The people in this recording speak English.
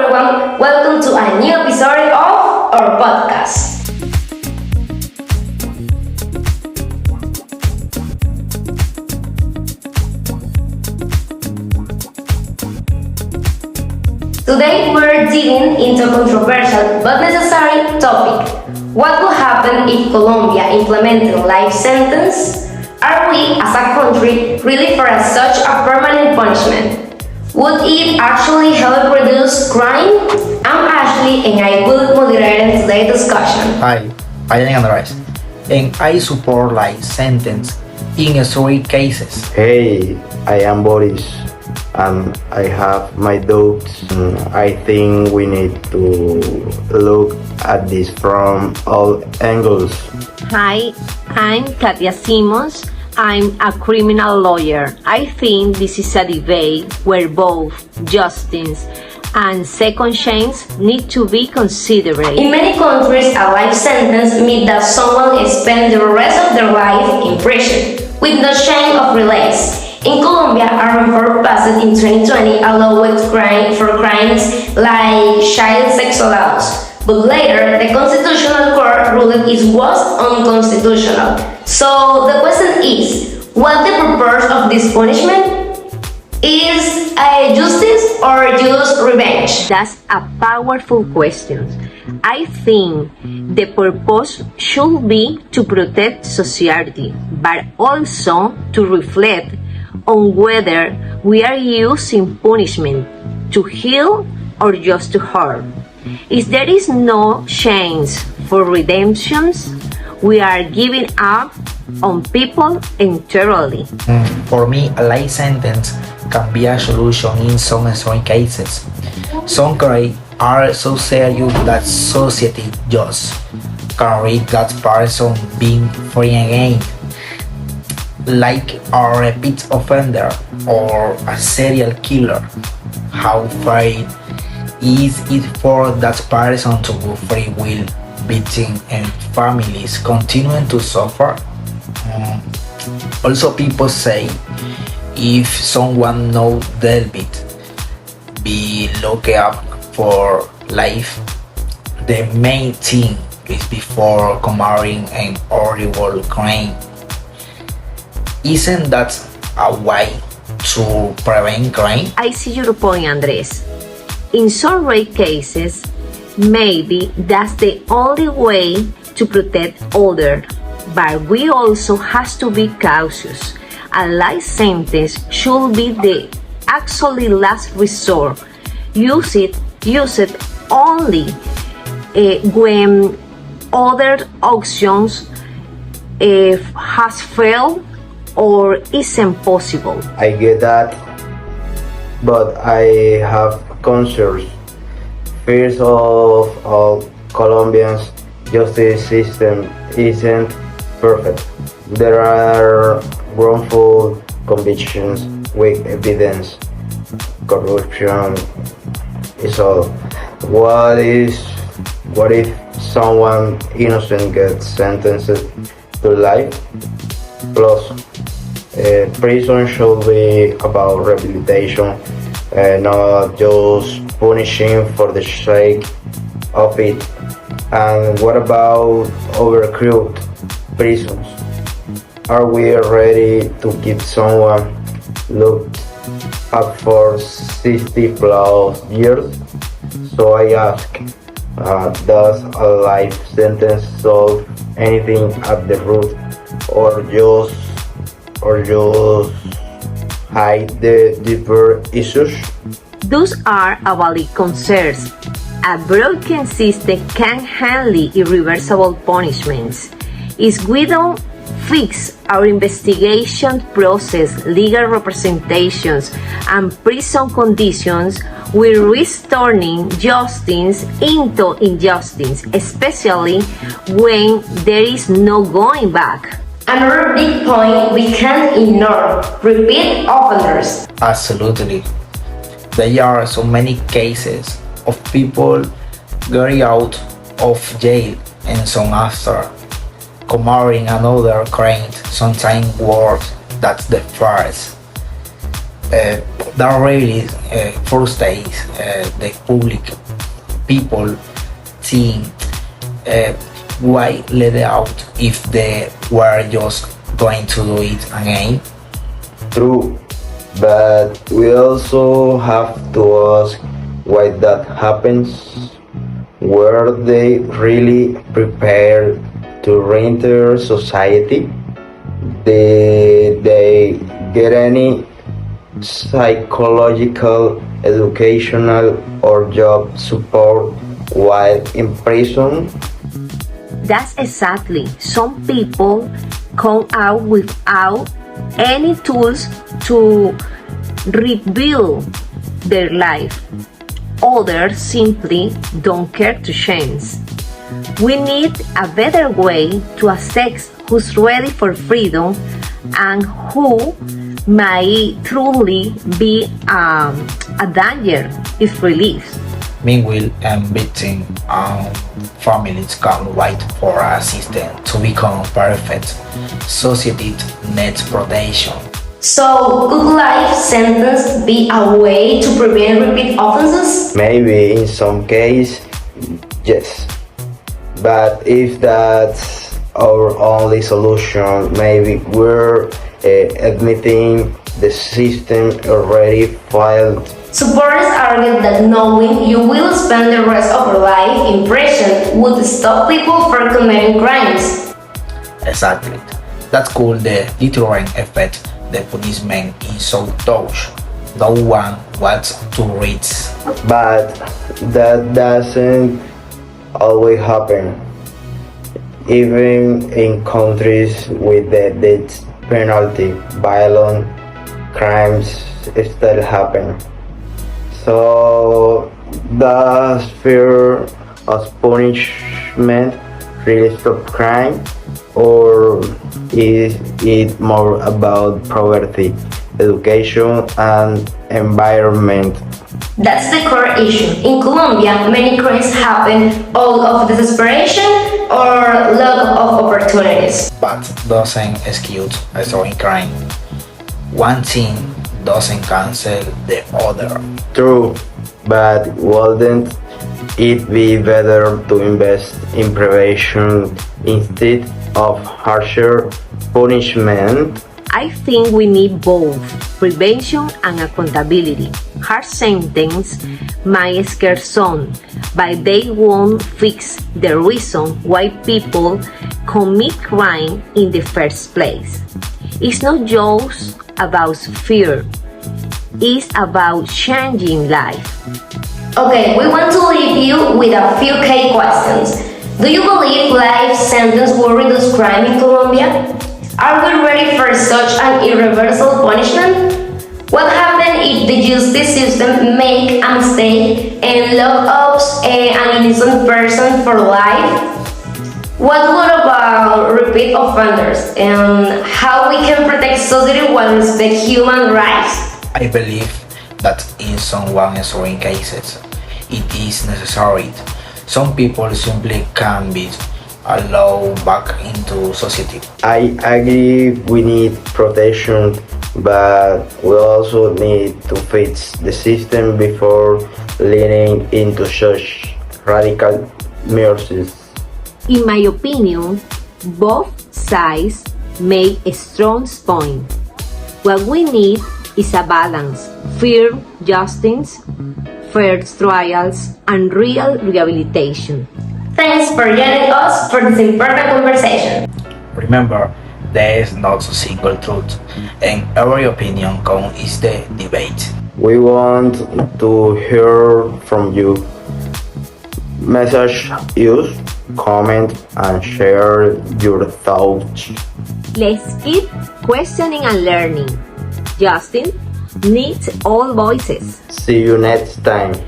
everyone, welcome to a new episode of our podcast. Today we're digging into a controversial but necessary topic. What will happen if Colombia implemented a life sentence? Are we as a country ready for such a permanent punishment? Would it actually help reduce crime? I'm Ashley and I will moderate today's discussion. Hi, I am Andres, and I support life sentence in extreme cases. Hey, I am Boris and I have my doubts. I think we need to look at this from all angles. Hi, I'm Katia Simons. I'm a criminal lawyer. I think this is a debate where both justice and second chance need to be considered. In many countries, a life sentence means that someone spends the rest of their life in prison with no change of release. In Colombia, a reform passed in 2020 allowed for crimes like child sexual abuse. But later, the Constitutional Court ruled it was unconstitutional. So the question is, what the purpose of this punishment? Is justice or just revenge? That's a powerful question. I think the purpose should be to protect society, but also to reflect on whether we are using punishment to heal or just to hurt. If there is no chance for redemptions, we are giving up on people entirely. For me, a life sentence can be a solution in some extreme cases. Some crimes are so serious that society just can read that person being free again, like a repeat offender or a serial killer. How fair is it for that person to go free while victims and families continuing to suffer? Also, people say if someone knows dealt with, be locked up for life. The main thing is before committing an horrible crime. Isn't that a way to prevent crime? I see your point, Andres. In some rare cases, maybe that's the only way to protect others, but we also have to be cautious. A life sentence should be the actually last resort. Use it only when other options has failed or is impossible. I get that, but I have concerns. First of all, Colombia's justice system isn't perfect. There are wrongful convictions, weak evidence, corruption is all. What if someone innocent gets sentenced to life? Plus, prison should be about rehabilitation, not just punishing for the sake of it. And what about overcrowded prisons? Are we ready to keep someone locked up for 60 plus years? So I ask, does a life sentence solve anything at the root, or just hide the deeper issues? Those are valid concerns. A broken system can handle irreversible punishments. If we don't fix our investigation process, legal representations, and prison conditions, we risk turning justice into injustice, especially when there is no going back. Another big point we can't ignore: repeat offenders. Absolutely. There are so many cases of people getting out of jail and soon after committing another crime, sometimes worse than the first. That really frustrates the public. People think why let it out if they were just going to do it again. True, but we also have to ask why that happens. Were they really prepared to re-enter society? Did they get any psychological, educational, or job support while in prison? That's exactly. Some people come out without any tools to rebuild their life. Others simply don't care to change. We need a better way to assess who's ready for freedom and who might truly be a danger if released. Meanwhile, victims and families can wait for a system to become perfect. Society needs protection. So, could life sentence be a way to prevent repeat offenses? Maybe in some case, yes. But if that's our only solution, maybe we're admitting the system already failed. Supporters argue that knowing you will spend the rest of your life in prison would stop people from committing crimes. Exactly. That's called the deterrent effect. The punishment is so touch. No one wants to reach. But that doesn't always happen. Even in countries with the death penalty, violent crimes still happen. So does fear of punishment really stop crime? Or is it more about poverty, education, and environment? That's the core issue. In Colombia, many crimes happen out of desperation or lack of opportunities. But doesn't excuse a certain crime. One thing doesn't cancel the other. True, but wouldn't it be better to invest in prevention instead of harsher punishment? I think we need both prevention and accountability. Hard sentence might scare some, but they won't fix the reason why people commit crime in the first place. It's not just about fear, it's about changing life. Okay, we want to leave you with a few key questions. Do you believe life sentence will reduce crime in Colombia? Are we ready for such an irreversible punishment? What happens if the justice system make a mistake and lock up an innocent person for life? What about repeat offenders and how we can protect society while respect human rights? I believe that in some extreme cases, it is necessary. Some people simply can't be allowed back into society. I agree we need protection, but we also need to fix the system before leaning into such radical measures. In my opinion, both sides make a strong point. What we need is a balance: fair justice, fair trials, and real rehabilitation. Thanks for joining us for this important conversation. Remember, there is not a single truth, and every opinion counts in the debate. We want to hear from you. Message us, comment, and share your thoughts. Let's keep questioning and learning. Justin needs all voices. See you next time.